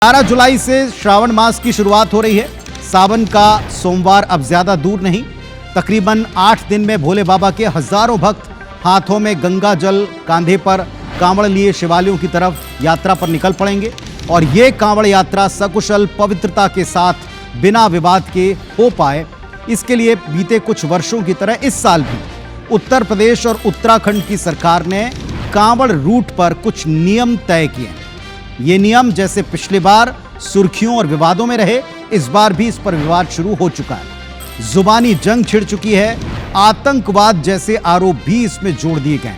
12 जुलाई से श्रावण मास की शुरुआत हो रही है। सावन का सोमवार अब ज्यादा दूर नहीं। तकरीबन 8 दिन में भोले बाबा के हजारों भक्त हाथों में गंगा जल, कांधे पर कांवड़ लिए शिवालयों की तरफ यात्रा पर निकल पड़ेंगे और ये कांवड़ यात्रा सकुशल पवित्रता के साथ बिना विवाद के हो पाए, इसके लिए बीते कुछ वर्षों की तरह इस साल भी उत्तर प्रदेश और उत्तराखंड की सरकार ने कांवड़ रूट पर कुछ नियम तय किए। ये नियम जैसे पिछली बार सुर्खियों और विवादों में रहे, इस बार भी इस पर विवाद शुरू हो चुका है। जुबानी जंग छिड़ चुकी है। आतंकवाद जैसे आरोप भी इसमें जोड़ दिए गए।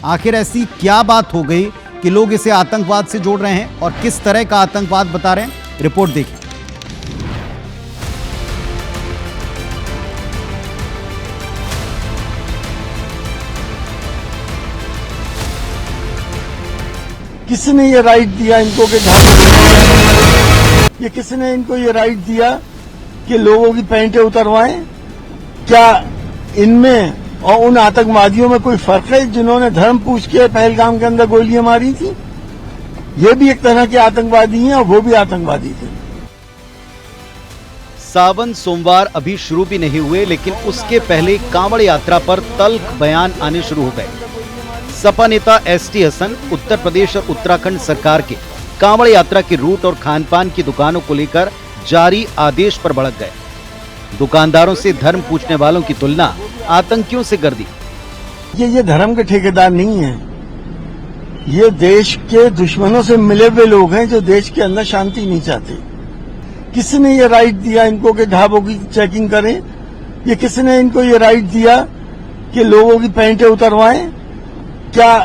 आखिर ऐसी क्या बात हो गई कि लोग इसे आतंकवाद से जोड़ रहे हैं और किस तरह का आतंकवाद बता रहे हैं? रिपोर्ट देखिए। किसने ये राइट दिया इनको कि ये किसने इनको ये राइट दिया कि लोगों की पैंटें उतरवाएं? क्या इनमें और उन आतंकवादियों में कोई फर्क है जिन्होंने धर्म पूछ के पहलगाम के अंदर गोलियां मारी थी? ये भी एक तरह के आतंकवादी हैं और वो भी आतंकवादी थे। सावन सोमवार अभी शुरू भी नहीं हुए, लेकिन उसके पहले कांवड़ यात्रा पर तल्ख बयान आने शुरू हो गए। सपा नेता एसटी हसन उत्तर प्रदेश और उत्तराखंड सरकार के कांवड़ यात्रा के रूट और खानपान की दुकानों को लेकर जारी आदेश पर भड़क गए। दुकानदारों से धर्म पूछने वालों की तुलना आतंकियों से कर दी। ये धर्म के ठेकेदार नहीं है, ये देश के दुश्मनों से मिले हुए लोग हैं जो देश के अंदर शांति नहीं चाहते। किसने ये राइट दिया इनको कि ढाबों की चेकिंग करें? ये किसने इनको ये राइट दिया कि लोगों की पैंटें उतरवाएं? क्या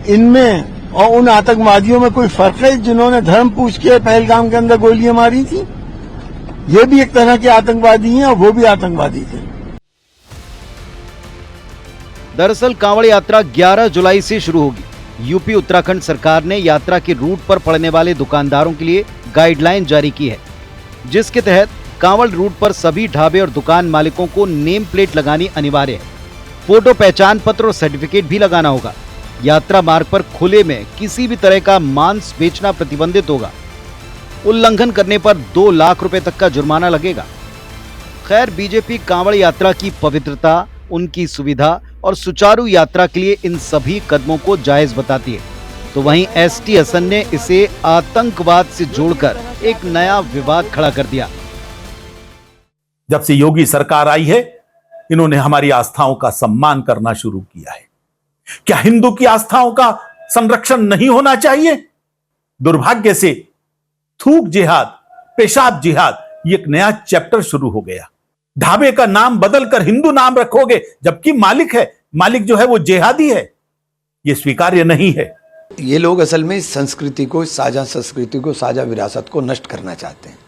इनमें और उन आतंकवादियों में कोई फर्क है जिन्होंने धर्म पूछ के पहलगाम के अंदर गोलियां मारी थी? ये भी एक तरह के आतंकवादी हैं और वो भी आतंकवादी थे। दरअसल कांवड़ यात्रा 11 जुलाई से शुरू होगी। यूपी उत्तराखंड सरकार ने यात्रा के रूट पर पड़ने वाले दुकानदारों के लिए गाइडलाइन जारी की है, जिसके तहत कांवड़ रूट पर सभी ढाबे और दुकान मालिकों को नेम प्लेट लगानी अनिवार्य है। फोटो पहचान पत्र और सर्टिफिकेट भी लगाना होगा। यात्रा मार्ग पर खुले में किसी भी तरह का मांस बेचना प्रतिबंधित होगा। उल्लंघन करने पर 2 लाख रुपए तक का जुर्माना लगेगा। खैर, बीजेपी कांवड़ यात्रा की पवित्रता, उनकी सुविधा और सुचारू यात्रा के लिए इन सभी कदमों को जायज बताती है, तो वहीं एसटी हसन ने इसे आतंकवाद से जोड़कर एक नया विवाद खड़ा कर दिया। जब से योगी सरकार आई है, इन्होंने हमारी आस्थाओं का सम्मान करना शुरू किया है। क्या हिंदू की आस्थाओं का संरक्षण नहीं होना चाहिए? दुर्भाग्य से थूक जिहाद, पेशाब जिहाद, ये एक नया चैप्टर शुरू हो गया। ढाबे का नाम बदलकर हिंदू नाम रखोगे, जबकि मालिक जो है वो जिहादी है। ये स्वीकार्य नहीं है। ये लोग असल में संस्कृति को, साझा विरासत को नष्ट करना चाहते हैं।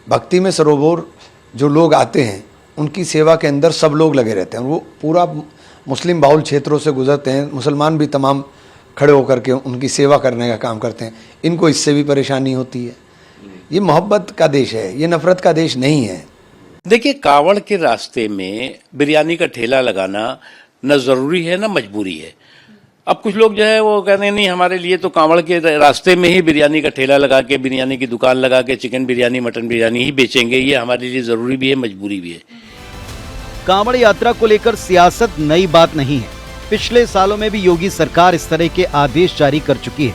भक्ति में सरोवर जो लोग आते हैं, उनकी सेवा के अंदर सब लोग लगे रहते हैं। वो पूरा मुस्लिम बाहुल क्षेत्रों से गुजरते हैं, मुसलमान भी तमाम खड़े होकर के उनकी सेवा करने का काम करते हैं। इनको इससे भी परेशानी होती है। ये मोहब्बत का देश है, ये नफरत का देश नहीं है। देखिए, कांवड़ के रास्ते में बिरयानी का ठेला लगाना न जरूरी है न मजबूरी है। अब कुछ लोग जो है वो कहते हैं नहीं, हमारे लिए तो कांवड़ के रास्ते में ही बिरयानी का ठेला लगा के, बिरयानी की दुकान लगा के चिकन बिरयानी, मटन बिरयानी ही बेचेंगे। ये हमारे लिए जरूरी भी है, मजबूरी भी है। कांवड़ यात्रा को लेकर सियासत नई बात नहीं है। पिछले सालों में भी योगी सरकार इस तरह के आदेश जारी कर चुकी है।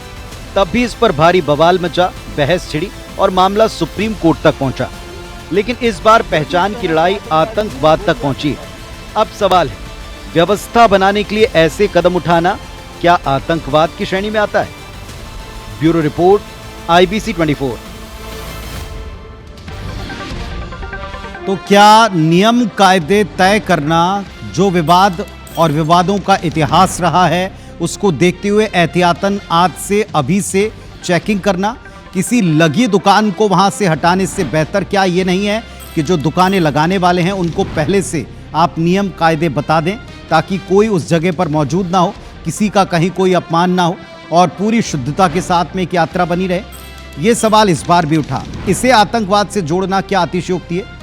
तब भी इस पर भारी बवाल मचा, बहस छिड़ी और मामला सुप्रीम कोर्ट तक पहुंचा। लेकिन इस बार पहचान की लड़ाई आतंकवाद तक पहुंची। अब सवाल है, व्यवस्था बनाने के लिए ऐसे कदम उठाना क्या आतंकवाद की श्रेणी में आता है? Bureau report, IBC 24। तो क्या नियम कायदे तय करना, जो विवाद और विवादों का इतिहास रहा है, उसको देखते हुए एहतियातन आज से अभी से चेकिंग करना, किसी लगी दुकान को वहां से हटाने से बेहतर क्या ये नहीं है कि जो दुकानें लगाने वाले हैं उनको पहले से आप नियम कायदे बता दें, ताकि कोई उस जगह पर मौजूद ना हो, किसी का कहीं कोई अपमान ना हो और पूरी शुद्धता के साथ में एक यात्रा बनी रहे? ये सवाल इस बार भी उठा। इसे आतंकवाद से जोड़ना क्या अतिशयोक्ति है?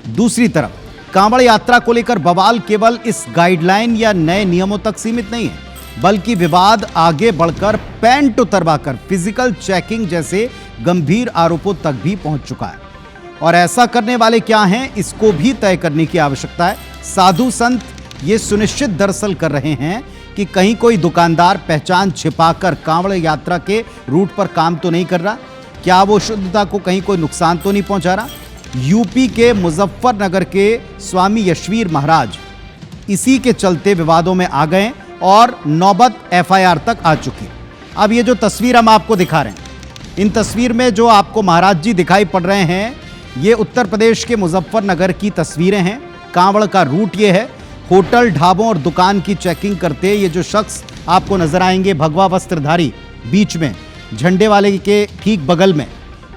दूसरी तरफ कांवड़ यात्रा को लेकर बवाल केवल इस गाइडलाइन या नए नियमों तक सीमित नहीं है। बल्कि विवाद आगे बढ़कर पैंट उतरवाकर फिजिकल चेकिंग जैसे गंभीर आरोपों तक भी पहुंच चुका है। और ऐसा करने वाले क्या हैं, इसको भी तय करने की आवश्यकता है। साधु संत ये सुनिश्चित दरअसल कर रहे हैं कि कहीं कोई दुकानदार पहचान छिपाकर कांवड़ यात्रा के रूट पर काम तो नहीं कर रहा, क्या वो शुद्धता को कहीं कोई नुकसान तो नहीं पहुंचा रहा। यूपी के मुजफ्फरनगर के स्वामी यशवीर महाराज इसी के चलते विवादों में आ गए और नौबत एफआईआर तक आ चुकी। अब ये जो तस्वीर हम आपको दिखा रहे हैं, इन तस्वीर में जो आपको महाराज जी दिखाई पड़ रहे हैं, ये उत्तर प्रदेश के मुजफ्फरनगर की तस्वीरें हैं। कांवड़ का रूट ये है। होटल, ढाबों और दुकान की चेकिंग करते ये जो शख्स आपको नजर आएंगे, भगवा वस्त्रधारी, बीच में झंडे वाले के ठीक बगल में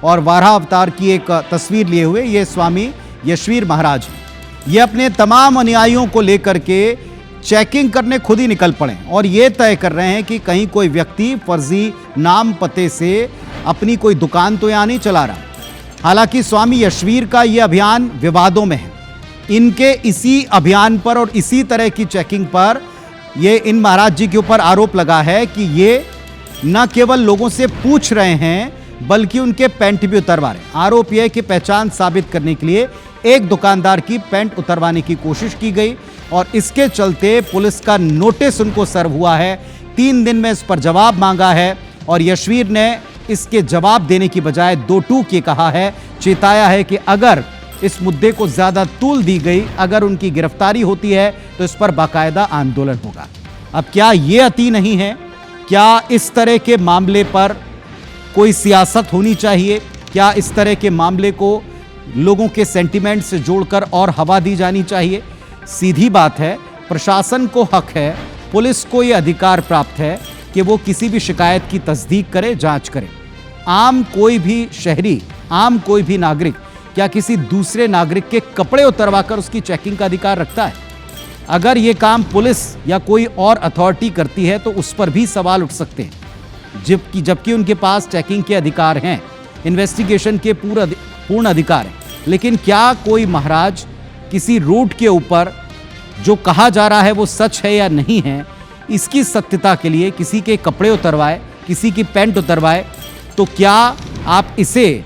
और वाराह अवतार की एक तस्वीर लिए हुए, ये स्वामी यशवीर महाराज हैं। ये अपने तमाम अनुयायियों को लेकर के चेकिंग करने खुद ही निकल पड़े और ये तय कर रहे हैं कि कहीं कोई व्यक्ति फर्जी नाम पते से अपनी कोई दुकान तो यहाँ नहीं चला रहा। हालांकि स्वामी यशवीर का ये अभियान विवादों में है। इनके इसी अभियान पर और इसी तरह की चेकिंग पर ये इन महाराज जी के ऊपर आरोप लगा है कि ये न केवल लोगों से पूछ रहे हैं बल्कि उनके पैंट भी उतरवा रहे हैं। आरोप यह है कि पहचान साबित करने के लिए एक दुकानदार की पैंट उतरवाने की कोशिश की गई और इसके चलते पुलिस का नोटिस उनको सर्व हुआ है। 3 दिन में इस पर जवाब मांगा है और यशवीर ने इसके जवाब देने की बजाय दो टूक ये कहा है, चेताया है कि अगर इस मुद्दे को ज्यादा तूल दी गई, अगर उनकी गिरफ्तारी होती है तो इस पर बाकायदा आंदोलन होगा। अब क्या ये अति नहीं है? क्या इस तरह के मामले पर कोई सियासत होनी चाहिए? क्या इस तरह के मामले को लोगों के सेंटिमेंट से जोड़कर और हवा दी जानी चाहिए? सीधी बात है, प्रशासन को हक है, पुलिस को यह अधिकार प्राप्त है कि वो किसी भी शिकायत की तस्दीक करे, जांच करे। आम कोई भी शहरी, आम कोई भी नागरिक क्या किसी दूसरे नागरिक के कपड़े उतरवाकर उसकी चेकिंग का अधिकार रखता है? अगर ये काम पुलिस या कोई और अथॉरिटी करती है तो उस पर भी सवाल उठ सकते हैं, जबकि उनके पास चेकिंग के अधिकार हैं, इन्वेस्टिगेशन के पूर्ण अधिकार हैं। लेकिन क्या कोई महाराज किसी रूट के ऊपर जो कहा जा रहा है वो सच है या नहीं है, इसकी सत्यता के लिए किसी के कपड़े उतरवाए, किसी की पैंट उतरवाए, तो क्या आप इसे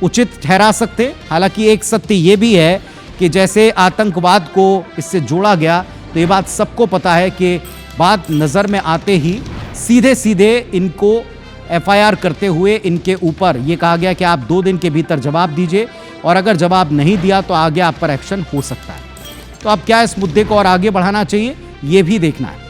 उचित ठहरा सकते? हालांकि एक सत्य ये भी है कि जैसे आतंकवाद को इससे जोड़ा गया तो ये बात सबको पता है कि बात नज़र में आते ही सीधे सीधे इनको एफआईआर करते हुए इनके ऊपर ये कहा गया कि आप 2 दिन के भीतर जवाब दीजिए और अगर जवाब नहीं दिया तो आगे आप पर एक्शन हो सकता है। तो अब क्या इस मुद्दे को और आगे बढ़ाना चाहिए, ये भी देखना है।